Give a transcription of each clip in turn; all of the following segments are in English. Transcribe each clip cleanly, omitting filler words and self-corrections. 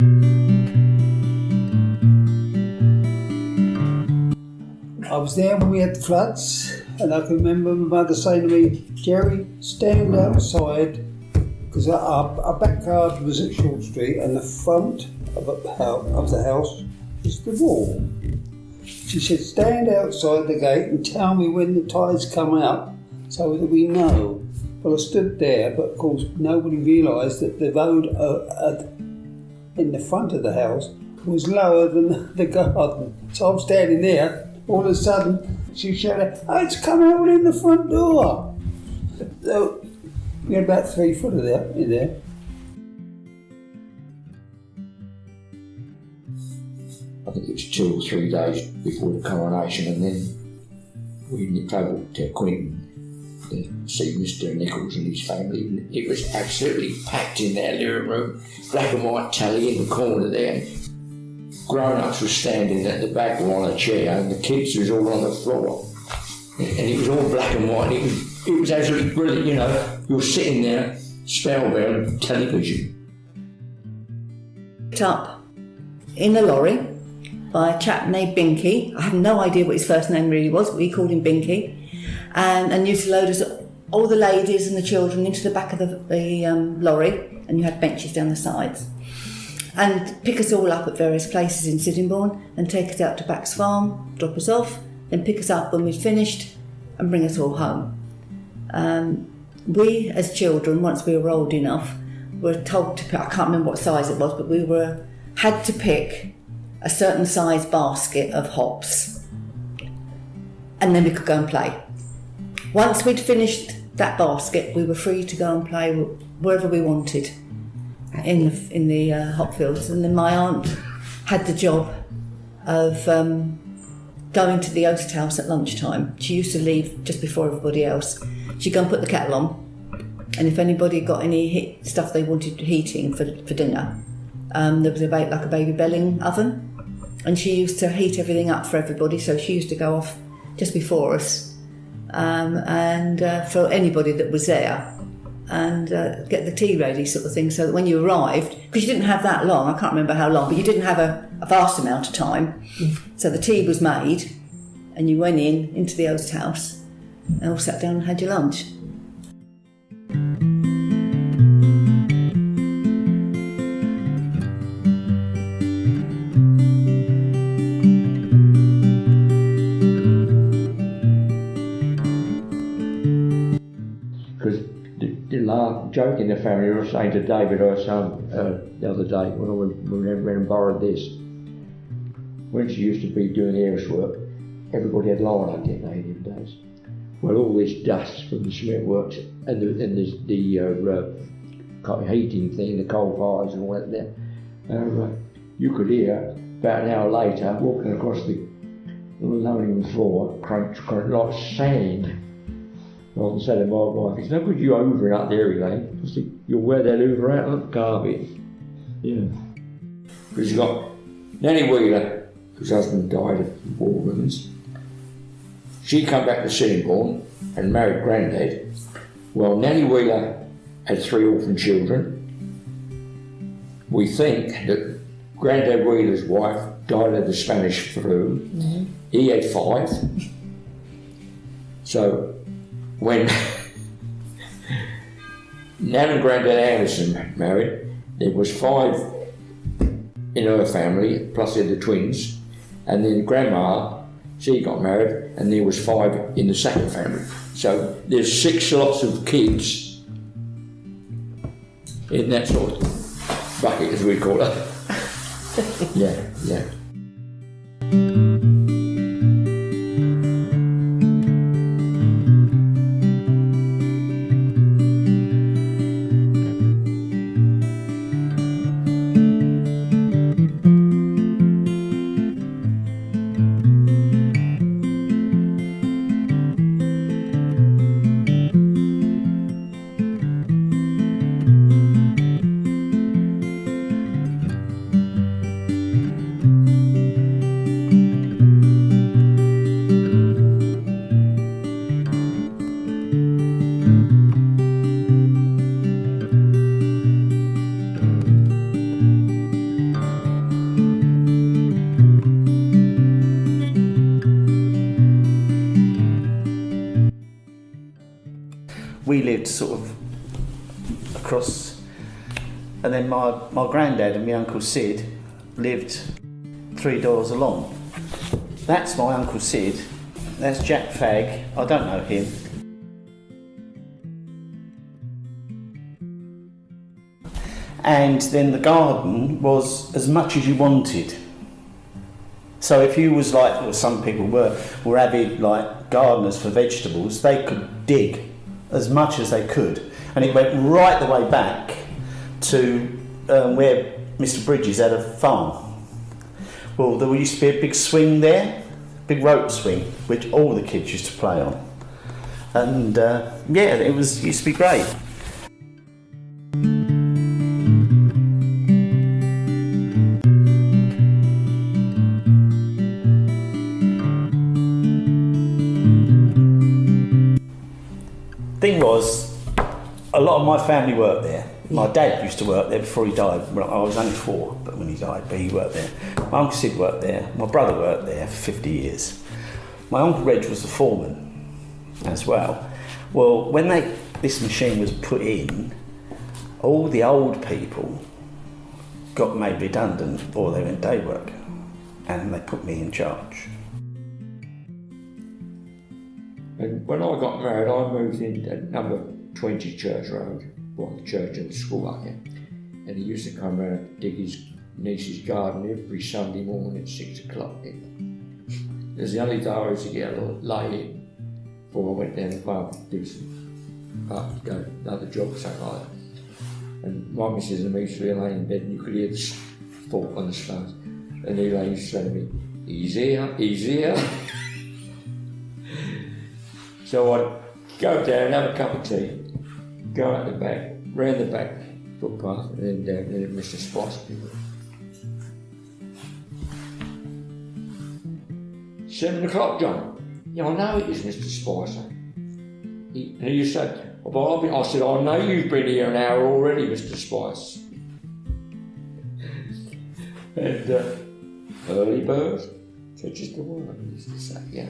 I was there when we had the floods, and I can remember my mother saying to me, "Jerry, stand outside," because our back garden was at Short Street, and the front of the house was the wall. She said, "Stand outside the gate and tell me when the tides come out so that we know." Well, I stood there, but of course nobody realised that the road in the front of the house was lower than the garden. So I'm standing there, all of a sudden she shouted, "Oh, it's coming out in the front door." So we had about 3 foot of that in there. I think it was 2 or 3 days before the coronation, and then we travelled to Queen to see Mr. Nichols and his family. It was absolutely packed in their living room, black and white telly in the corner there. Grown-ups were standing at the back on a chair, and the kids was all on the floor. And it was all black and white. It was absolutely brilliant, you know. You're sitting there, spellbound on television. Picked up in a lorry by a chap named Binky. I have no idea what his first name really was, but we called him Binky. And used to load us, all the ladies and the children, into the back of the lorry, and you had benches down the sides. And pick us all up at various places in Sittingbourne and take us out to Back's Farm, drop us off, then pick us up when we'd finished and bring us all home. We, as children, once we were old enough, were told to pick, I can't remember what size it was, but we had to pick a certain size basket of hops, and then we could go and play. Once we'd finished that basket, we were free to go and play wherever we wanted in the hop fields. And then my aunt had the job of going to the Oast House at lunchtime. She used to leave just before everybody else. She'd go and put the kettle on, and if anybody got any stuff they wanted heating for dinner, there was like a baby belling oven, and she used to heat everything up for everybody. So she used to go off just before us, and for anybody that was there, and get the tea ready, sort of thing, so that when you arrived, because you didn't have that long, I can't remember how long, but you didn't have a vast amount of time. So the tea was made, and you went into the Oast House and all sat down and had your lunch. Joke in the family, I was saying to David, our son, the other day when I went and borrowed this. When she used to be doing heiress work, everybody had line up, didn't they, in them days? Well, all this dust from the cement works and the heating thing, the coal fires and all that there, you could hear about an hour later walking across the living room floor, crunch, crunch, like sand. Rather than say to my wife, "It's no good you hoovering up there, Elaine, because you'll wear that hoover out on the carpet." Yeah. Because you've got Nanny Wheeler, whose husband died of war wounds. She come back to Sittingbourne and married Grandad. Well, Nanny Wheeler had 3 orphan children. We think that Grandad Wheeler's wife died of the Spanish flu. Mm-hmm. He had 5. So when Nan and Grandad Anderson married, there was 5 in her family, plus the twins, and then Grandma, she got married, and there was 5 in the second family. So there's 6 lots of kids in that sort of bucket, as we call it. Yeah. we lived sort of across, and then my granddad and my Uncle Sid lived 3 doors along. That's my Uncle Sid, that's Jack Fagg, I don't know him. And then the garden was as much as you wanted. So if you was like, well, some people were avid like gardeners for vegetables, they could dig as much as they could. And it went right the way back to where Mr. Bridges had a farm. Well, there used to be a big swing there, big rope swing, which all the kids used to play on. And yeah, it used to be great. Thing was, a lot of my family worked there. My dad used to work there before he died. Well, I was only 4, but when he died, but he worked there. My Uncle Sid worked there. My brother worked there for 50 years. My Uncle Reg was the foreman as well. Well, when this machine was put in, all the old people got made redundant or they went day work, and they put me in charge. And when I got married, I moved in at number 20 Church Road, well, the church and the school up there. And he used to come round and dig his niece's garden every Sunday morning at 6 o'clock. It was the only day I used to get a little lay in before I went down the pub to do some go another job or something like that. And my missus and me used to be laying in bed and you could hear the fork on the stones. And Eli used to say to me, "He's here, he's here." So I'd go down, have a cup of tea, go out the back, round the back footpath, and then down there, Mr. Spice. 7 o'clock, John. Yeah, I know it is, Mr. Spicer. And he said, I said, I know you've been here an hour already, Mr. Spice. And early bird, catches the worm, he used to say, yeah.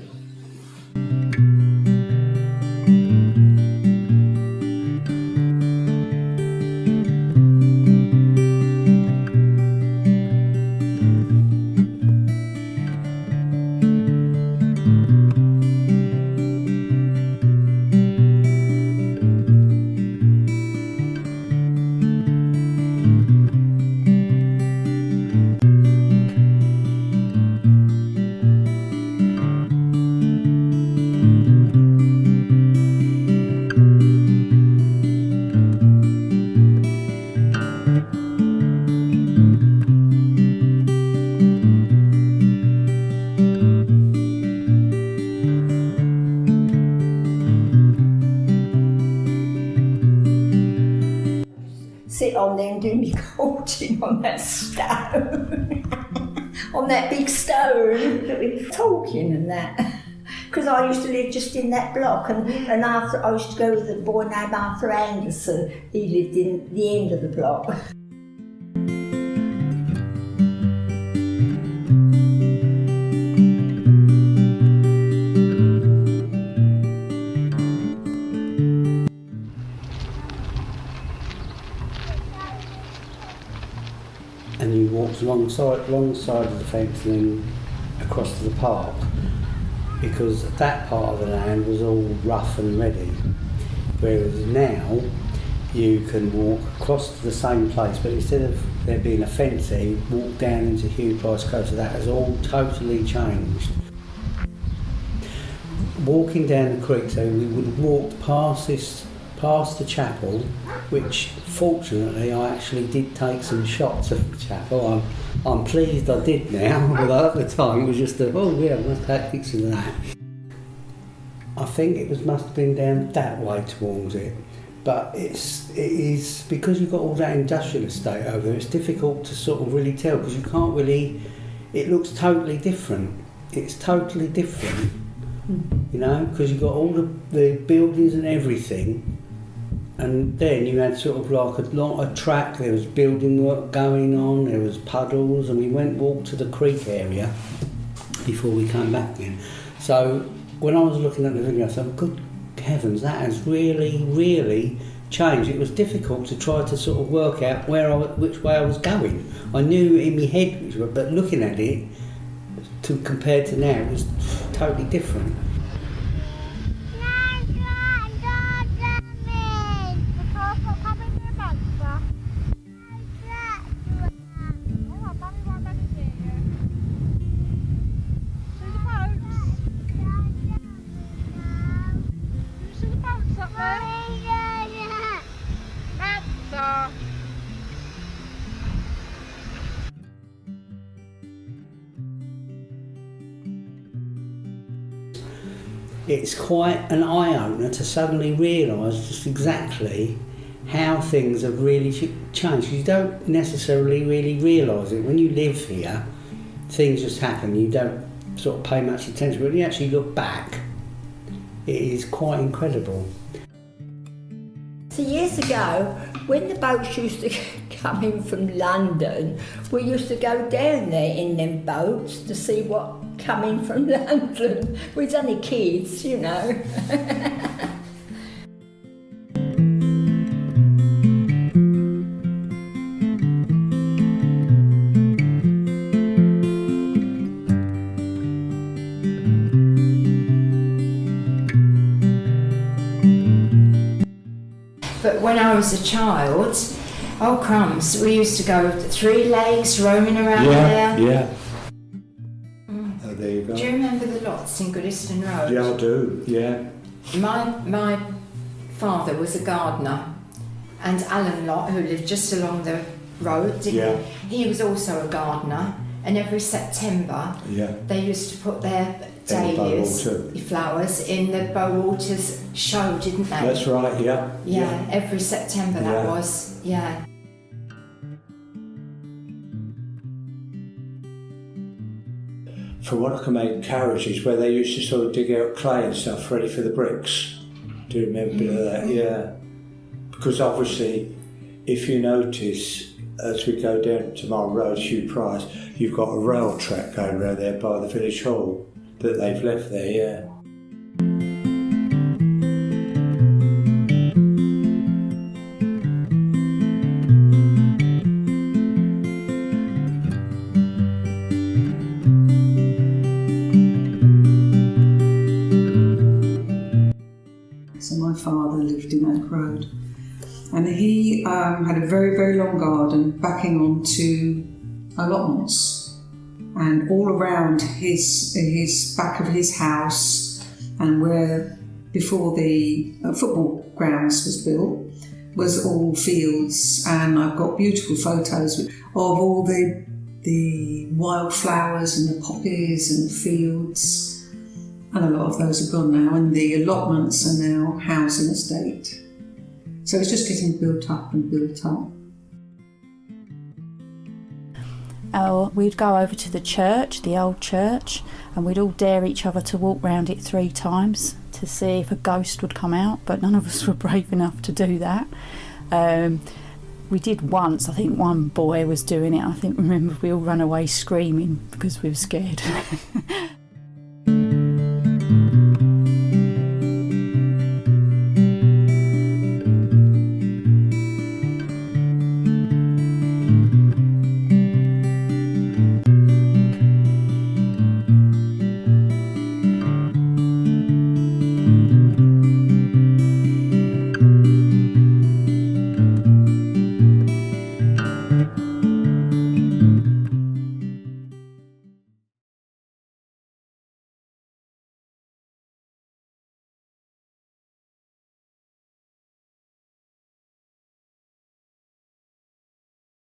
Sit on there and do me coaching on that stone, on that big stone, talking and that. Because I used to live just in that block, and Arthur, I used to go with a boy named Arthur Anderson. He lived in the end of the block. And you walked alongside of the fence and then across to the park, because that part of the land was all rough and ready, whereas now you can walk across to the same place, but instead of there being a fence there, you walk down into Hugh Price Close. So that has all totally changed. Walking down the creek, so we would have walked past the chapel, which fortunately I actually did take some shots of the chapel. I'm pleased I did now, although at the time it was just oh yeah, let's take pictures of that. I think it must have been down that way towards it, but it is because you've got all that industrial estate over there, it's difficult to sort of really tell, because you can't really, it looks totally different. It's totally different, you know, because you've got all the buildings and everything. And then you had sort of like a track, there was building work going on, there was puddles, and we walked to the creek area before we came back again. So when I was looking at the video, I thought, good heavens, that has really, really changed. It was difficult to try to sort of work out which way I was going. I knew in my head which way, but looking at it, compared to now, it was totally different. It's quite an eye-opener to suddenly realise just exactly how things have really changed. You don't necessarily really realise it. When you live here, things just happen. You don't sort of pay much attention. But when you actually look back, it is quite incredible. So years ago, when the boats used to come in from London, we used to go down there in them boats to see what come in from London. We was only kids, you know. But when I was a child, oh crumbs, we used to go 3 legs roaming around there. Yeah. Oh, there you go. Do you remember the lots in Goodiston Road? Yeah, I do, yeah. My father was a gardener, and Alan Lott, who lived just along the road, he was also a gardener, and every September they used to put their dahlias, flowers, in the Bowwaters show, didn't they? That's right, yeah. Yeah, every September that was, yeah. From what I can make carriages where they used to sort of dig out clay and stuff ready for the bricks. Do you remember a bit of that? Yeah. Because obviously, if you notice, as we go down to my road, Hugh Price, you've got a rail track going around there by the village hall that they've left there, yeah. So my father lived in Oak Road, and he had a very, very long garden backing onto allotments. And all around his back of his house, and where before the football grounds was built, was all fields. And I've got beautiful photos of all the wildflowers and the poppies and the fields. And a lot of those are gone now, and the allotments are now housing estate. So it's just getting built up and built up. We'd go over to the church, the old church, and we'd all dare each other to walk round it 3 times to see if a ghost would come out, but none of us were brave enough to do that. We did once, I think one boy was doing it, remember we all ran away screaming because we were scared.